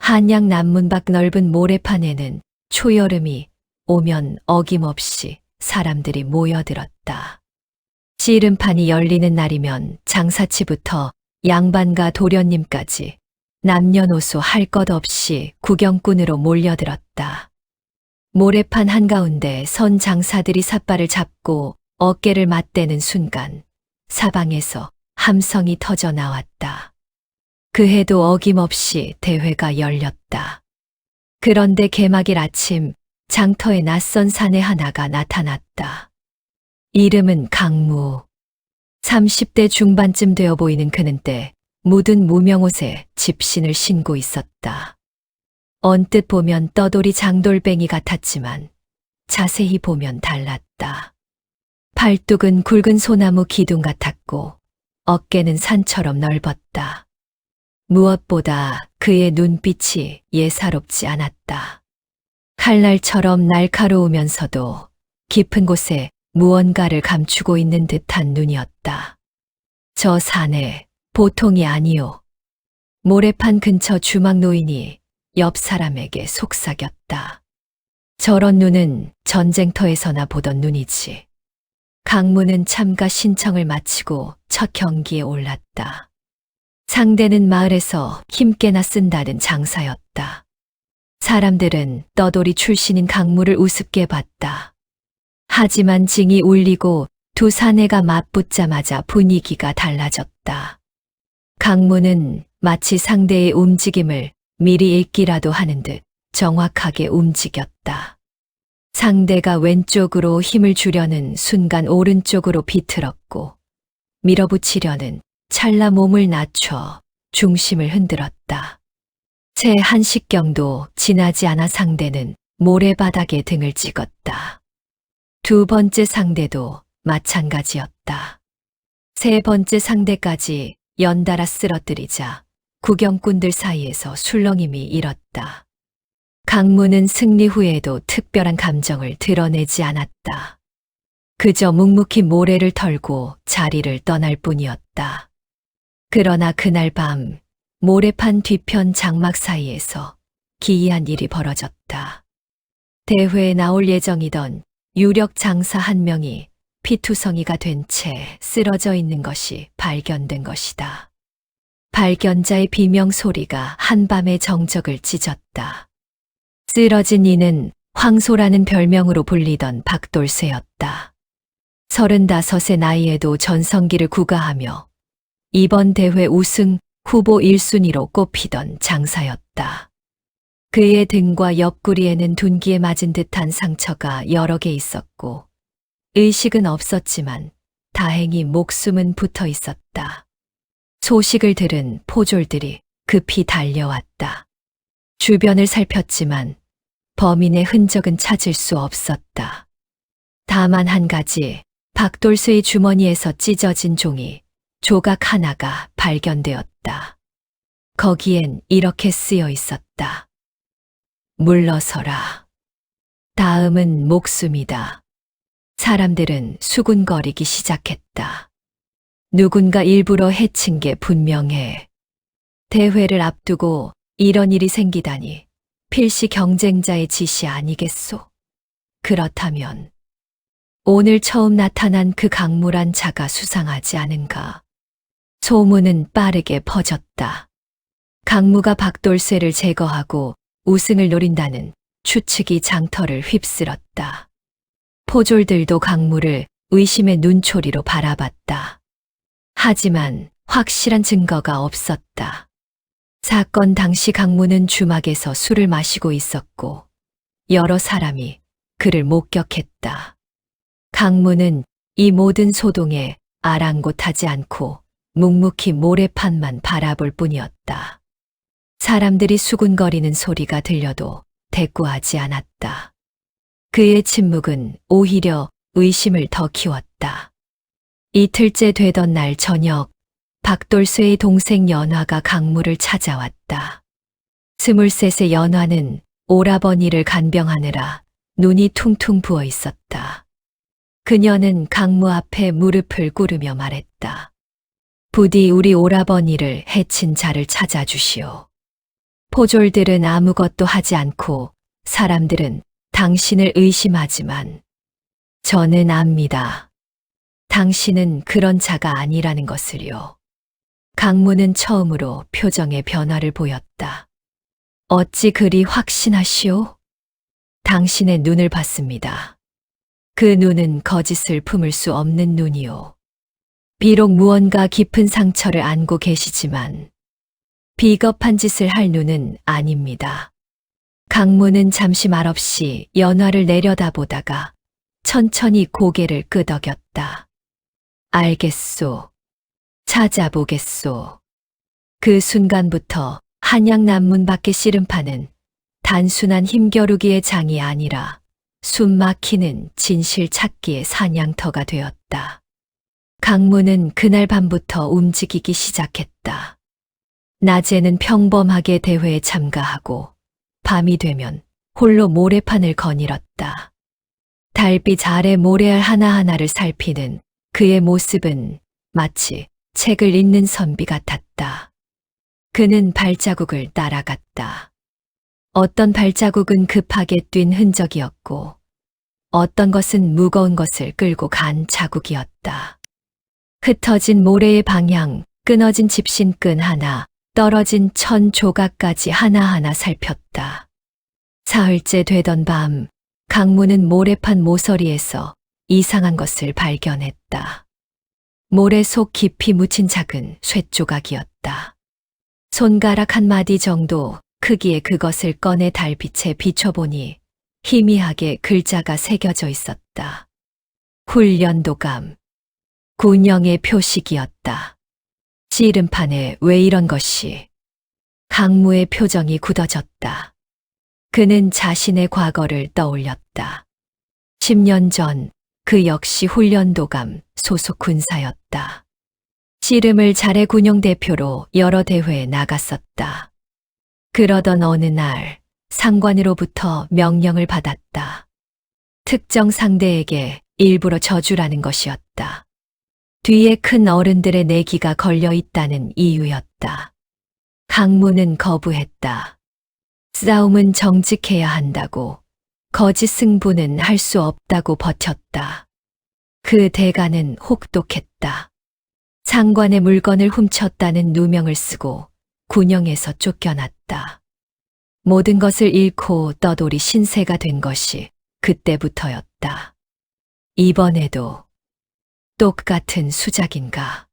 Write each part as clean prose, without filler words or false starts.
한양 남문 밖 넓은 모래판에는 초여름이 오면 어김없이 사람들이 모여들었다. 씨름판이 열리는 날이면 장사치부터 양반과 도련님까지 남녀노소 할 것 없이 구경꾼으로 몰려들었다. 모래판 한가운데 선 장사들이 삿발을 잡고 어깨를 맞대는 순간 사방에서 함성이 터져 나왔다. 그 해도 어김없이 대회가 열렸다. 그런데 개막일 아침 장터에 낯선 사내 하나가 나타났다. 이름은 강무. 30대 중반쯤 되어 보이는 그는 때 묻은 무명옷에 집신을 신고 있었다. 언뜻 보면 떠돌이 장돌뱅이 같았지만 자세히 보면 달랐다. 팔뚝은 굵은 소나무 기둥 같았고 어깨는 산처럼 넓었다. 무엇보다 그의 눈빛이 예사롭지 않았다. 칼날처럼 날카로우면서도 깊은 곳에 무언가를 감추고 있는 듯한 눈이었다. 저 사내 보통이 아니오. 모래판 근처 주막 노인이 옆 사람에게 속삭였다. 저런 눈은 전쟁터에서나 보던 눈이지. 강무는 참가 신청을 마치고 첫 경기에 올랐다. 상대는 마을에서 힘께나 쓴다는 장사였다. 사람들은 떠돌이 출신인 강무를 우습게 봤다. 하지만 징이 울리고 두 사내가 맞붙자마자 분위기가 달라졌다. 강무는 마치 상대의 움직임을 미리 읽기라도 하는 듯 정확하게 움직였다. 상대가 왼쪽으로 힘을 주려는 순간 오른쪽으로 비틀었고 밀어붙이려는 찰나 몸을 낮춰 중심을 흔들었다. 채 한식경도 지나지 않아 상대는 모래바닥에 등을 찍었다. 두 번째 상대도 마찬가지였다. 세 번째 상대까지 연달아 쓰러뜨리자 구경꾼들 사이에서 술렁임이 일었다. 강무는 승리 후에도 특별한 감정을 드러내지 않았다. 그저 묵묵히 모래를 털고 자리를 떠날 뿐이었다. 그러나 그날 밤 모래판 뒤편 장막 사이에서 기이한 일이 벌어졌다. 대회에 나올 예정이던 유력 장사 한 명이 피투성이가 된 채 쓰러져 있는 것이 발견된 것이다. 발견자의 비명 소리가 한밤의 정적을 찢었다. 쓰러진 이는 황소라는 별명으로 불리던 박돌쇠였다. 35의 나이에도 전성기를 구가하며 이번 대회 우승 후보 1순위로 꼽히던 장사였다. 그의 등과 옆구리에는 둔기에 맞은 듯한 상처가 여러 개 있었고 의식은 없었지만 다행히 목숨은 붙어 있었다. 소식을 들은 포졸들이 급히 달려왔다. 주변을 살폈지만 범인의 흔적은 찾을 수 없었다. 다만 한 가지, 박돌쇠의 주머니에서 찢어진 종이 조각 하나가 발견되었다. 거기엔 이렇게 쓰여 있었다. 물러서라. 다음은 목숨이다. 사람들은 수군거리기 시작했다. 누군가 일부러 해친 게 분명해. 대회를 앞두고 이런 일이 생기다니 필시 경쟁자의 짓이 아니겠소? 그렇다면 오늘 처음 나타난 그 강무란 자가 수상하지 않은가? 소문은 빠르게 퍼졌다. 강무가 박돌쇠를 제거하고 우승을 노린다는 추측이 장터를 휩쓸었다. 포졸들도 강무를 의심의 눈초리로 바라봤다. 하지만 확실한 증거가 없었다. 사건 당시 강무는 주막에서 술을 마시고 있었고 여러 사람이 그를 목격했다. 강무는 이 모든 소동에 아랑곳하지 않고 묵묵히 모래판만 바라볼 뿐이었다. 사람들이 수군거리는 소리가 들려도 대꾸하지 않았다. 그의 침묵은 오히려 의심을 더 키웠다. 이틀째 되던 날 저녁, 박돌쇠의 동생 연화가 강무를 찾아왔다. 23의 연화는 오라버니를 간병하느라 눈이 퉁퉁 부어 있었다. 그녀는 강무 앞에 무릎을 꿇으며 말했다. 부디 우리 오라버니를 해친 자를 찾아주시오. 포졸들은 아무것도 하지 않고 사람들은 당신을 의심하지만 저는 압니다. 당신은 그런 자가 아니라는 것을요. 강문은 처음으로 표정에 변화를 보였다. 어찌 그리 확신하시오? 당신의 눈을 봤습니다. 그 눈은 거짓을 품을 수 없는 눈이요. 비록 무언가 깊은 상처를 안고 계시지만 비겁한 짓을 할 눈은 아닙니다. 강문은 잠시 말없이 연화를 내려다보다가 천천히 고개를 끄덕였다. 알겠소. 찾아보겠소. 그 순간부터 한양남문 밖의 씨름판은 단순한 힘겨루기의 장이 아니라 숨 막히는 진실 찾기의 사냥터가 되었다. 강문은 그날 밤부터 움직이기 시작했다. 낮에는 평범하게 대회에 참가하고 밤이 되면 홀로 모래판을 거닐었다. 달빛 아래 모래알 하나하나를 살피는 그의 모습은 마치 책을 읽는 선비 같았다. 그는 발자국을 따라갔다. 어떤 발자국은 급하게 뛴 흔적이었고 어떤 것은 무거운 것을 끌고 간 자국이었다. 흩어진 모래의 방향, 끊어진 집신끈 하나, 떨어진 천 조각까지 하나하나 살폈다. 사흘째 되던 밤, 강문은 모래판 모서리에서 이상한 것을 발견했다. 모래 속 깊이 묻힌 작은 쇳조각이었다. 손가락 한 마디 정도 크기의 그것을 꺼내 달빛에 비춰보니 희미하게 글자가 새겨져 있었다. 훈련도감. 군영의 표식이었다. 씨름판에 왜 이런 것이? 강무의 표정이 굳어졌다. 그는 자신의 과거를 떠올렸다. 10년 전 그 역시 훈련도감 소속 군사였다. 씨름을 잘해 군용 대표로 여러 대회에 나갔었다. 그러던 어느 날 상관으로부터 명령을 받았다. 특정 상대에게 일부러 저주라는 것이었다. 뒤에 큰 어른들의 내기가 걸려 있다는 이유였다. 강문은 거부했다. 싸움은 정직해야 한다고, 거짓 승부는 할 수 없다고 버텼다. 그 대가는 혹독했다. 상관의 물건을 훔쳤다는 누명을 쓰고 군영에서 쫓겨났다. 모든 것을 잃고 떠돌이 신세가 된 것이 그때부터였다. 이번에도 똑같은 수작인가?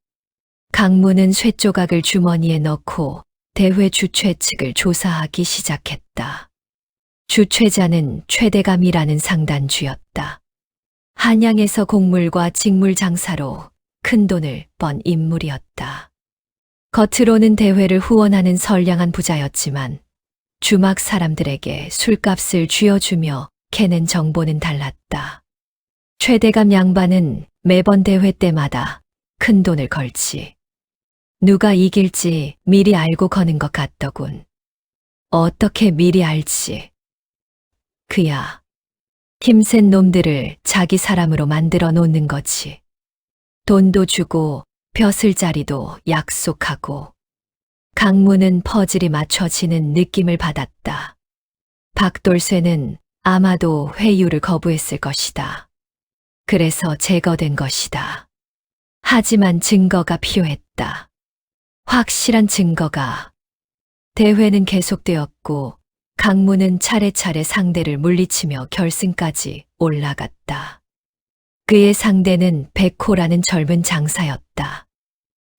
강문은 쇳조각을 주머니에 넣고 대회 주최 측을 조사하기 시작했다. 주최자는 최대감이라는 상단주였다. 한양에서 곡물과 직물 장사로 큰 돈을 번 인물이었다. 겉으로는 대회를 후원하는 선량한 부자였지만 주막 사람들에게 술값을 쥐어주며 캐낸 정보는 달랐다. 최대감 양반은 매번 대회 때마다 큰 돈을 걸지 누가 이길지 미리 알고 거는 것 같더군. 어떻게 미리 알지? 그야 힘센 놈들을 자기 사람으로 만들어 놓는 거지. 돈도 주고 벼슬자리도 약속하고. 강문은 퍼즐이 맞춰지는 느낌을 받았다. 박돌쇠는 아마도 회유를 거부했을 것이다. 그래서 제거된 것이다. 하지만 증거가 필요했다. 확실한 증거가. 대회는 계속되었고 강문은 차례차례 상대를 물리치며 결승까지 올라갔다. 그의 상대는 백호라는 젊은 장사였다.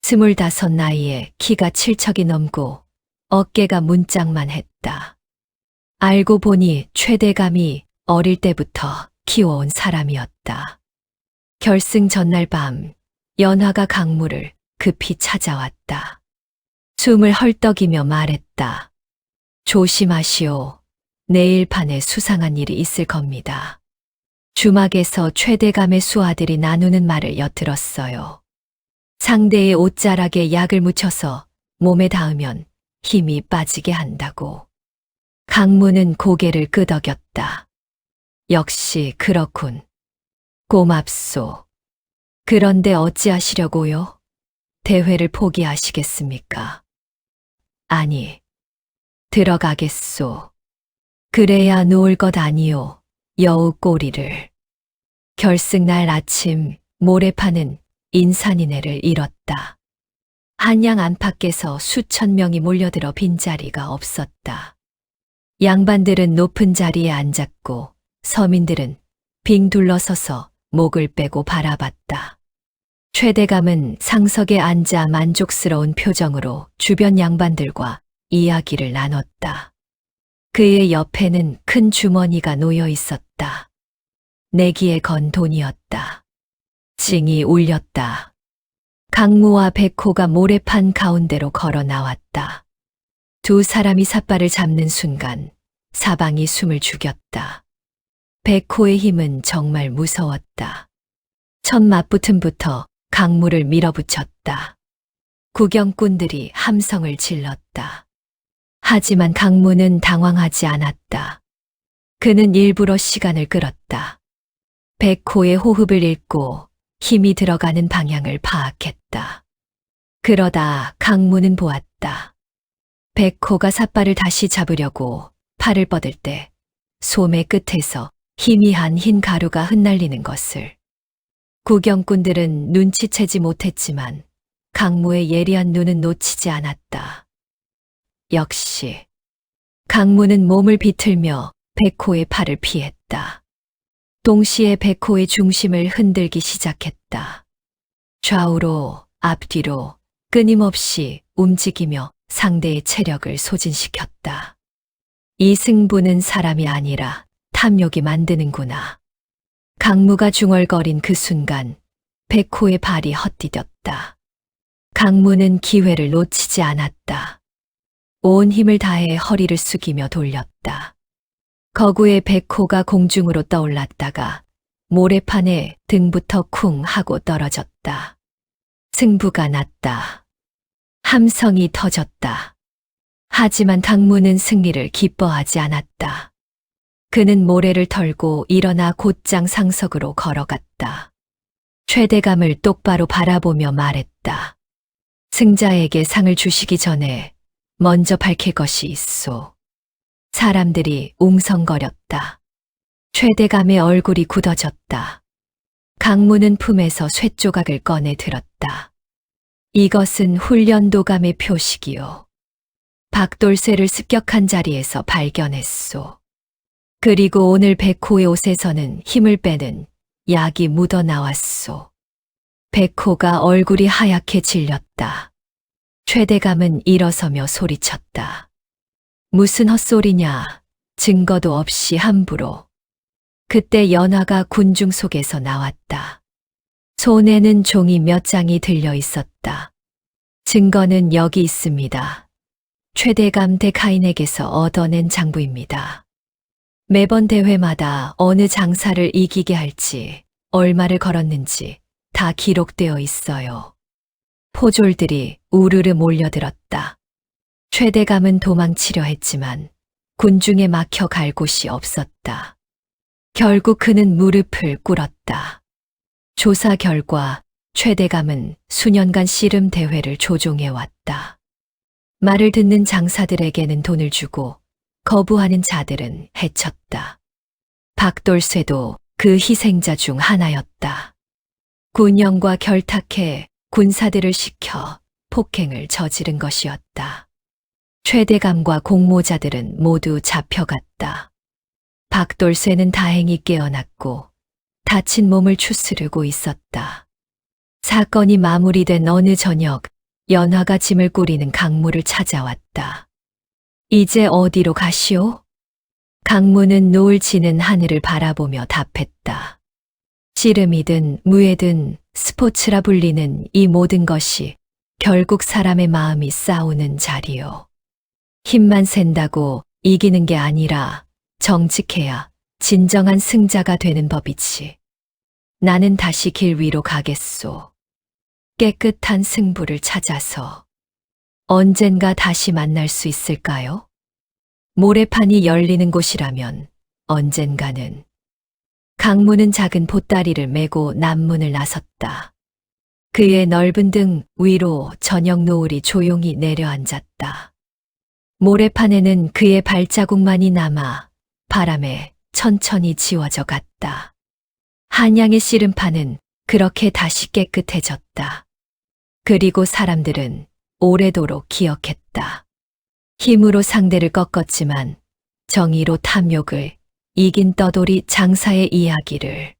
25 나이에 키가 7척이 넘고 어깨가 문짝만 했다. 알고 보니 최대감이 어릴 때부터 키워온 사람이었다. 결승 전날 밤 연화가 강무를 급히 찾아왔다. 숨을 헐떡이며 말했다. 조심하시오. 내일 판에 수상한 일이 있을 겁니다. 주막에서 최대감의 수하들이 나누는 말을 엿들었어요. 상대의 옷자락에 약을 묻혀서 몸에 닿으면 힘이 빠지게 한다고. 강문은 고개를 끄덕였다. 역시 그렇군. 고맙소. 그런데 어찌하시려고요? 대회를 포기하시겠습니까? 아니, 들어가겠소. 그래야 놓을 것 아니오. 여우 꼬리를. 결승날 아침 모래파는 인산인해를 잃었다. 한양 안팎에서 수천 명이 몰려들어 빈자리가 없었다. 양반들은 높은 자리에 앉았고 서민들은 빙 둘러서서 목을 빼고 바라봤다. 최대감은 상석에 앉아 만족스러운 표정으로 주변 양반들과 이야기를 나눴다. 그의 옆에는 큰 주머니가 놓여 있었다. 내기에 건 돈이었다. 징이 울렸다. 강무와 백호가 모래판 가운데로 걸어 나왔다. 두 사람이 삿발을 잡는 순간 사방이 숨을 죽였다. 백호의 힘은 정말 무서웠다. 첫 맞붙음부터 강무를 밀어붙였다. 구경꾼들이 함성을 질렀다. 하지만 강무는 당황하지 않았다. 그는 일부러 시간을 끌었다. 백호의 호흡을 읽고 힘이 들어가는 방향을 파악했다. 그러다 강무는 보았다. 백호가 삿발을 다시 잡으려고 팔을 뻗을 때 소매 끝에서 희미한 흰 가루가 흩날리는 것을. 구경꾼들은 눈치채지 못했지만 강무의 예리한 눈은 놓치지 않았다. 역시 강무는 몸을 비틀며 백호의 팔을 피했다. 동시에 백호의 중심을 흔들기 시작했다. 좌우로 앞뒤로 끊임없이 움직이며 상대의 체력을 소진시켰다. 이 승부는 사람이 아니라 탐욕이 만드는구나. 강무가 중얼거린 그 순간 백호의 발이 헛디뎠다. 강무는 기회를 놓치지 않았다. 온 힘을 다해 허리를 숙이며 돌렸다. 거구의 백호가 공중으로 떠올랐다가 모래판에 등부터 쿵 하고 떨어졌다. 승부가 났다. 함성이 터졌다. 하지만 강무는 승리를 기뻐하지 않았다. 그는 모래를 털고 일어나 곧장 상석으로 걸어갔다. 최대감을 똑바로 바라보며 말했다. 승자에게 상을 주시기 전에 먼저 밝힐 것이 있소. 사람들이 웅성거렸다. 최대감의 얼굴이 굳어졌다. 강무는 품에서 쇳조각을 꺼내 들었다. 이것은 훈련도감의 표식이요. 박돌쇠를 습격한 자리에서 발견했소. 그리고 오늘 백호의 옷에서는 힘을 빼는 약이 묻어 나왔소. 백호가 얼굴이 하얗게 질렸다. 최대감은 일어서며 소리쳤다. 무슨 헛소리냐. 증거도 없이 함부로. 그때 연화가 군중 속에서 나왔다. 손에는 종이 몇 장이 들려 있었다. 증거는 여기 있습니다. 최대감 데카인에게서 얻어낸 장부입니다. 매번 대회마다 어느 장사를 이기게 할지, 얼마를 걸었는지 다 기록되어 있어요. 포졸들이 우르르 몰려들었다. 최대감은 도망치려 했지만 군중에 막혀 갈 곳이 없었다. 결국 그는 무릎을 꿇었다. 조사 결과 최대감은 수년간 씨름 대회를 조종해왔다. 말을 듣는 장사들에게는 돈을 주고 거부하는 자들은 해쳤다. 박돌쇠도 그 희생자 중 하나였다. 군영과 결탁해 군사들을 시켜 폭행을 저지른 것이었다. 최대감과 공모자들은 모두 잡혀갔다. 박돌쇠는 다행히 깨어났고 다친 몸을 추스르고 있었다. 사건이 마무리된 어느 저녁, 연화가 짐을 꾸리는 강무를 찾아왔다. 이제 어디로 가시오? 강무는 노을 지는 하늘을 바라보며 답했다. 씨름이든 무예든 스포츠라 불리는 이 모든 것이 결국 사람의 마음이 싸우는 자리요. 힘만 센다고 이기는 게 아니라 정직해야 진정한 승자가 되는 법이지. 나는 다시 길 위로 가겠소. 깨끗한 승부를 찾아서. 언젠가 다시 만날 수 있을까요? 모래판이 열리는 곳이라면 언젠가는. 강무는 작은 보따리를 메고 남문을 나섰다. 그의 넓은 등 위로 저녁 노을이 조용히 내려앉았다. 모래판에는 그의 발자국만이 남아 바람에 천천히 지워져 갔다. 한양의 씨름판은 그렇게 다시 깨끗해졌다. 그리고 사람들은 오래도록 기억했다. 힘으로 상대를 꺾었지만 정의로 탐욕을 이긴 떠돌이 장사의 이야기를.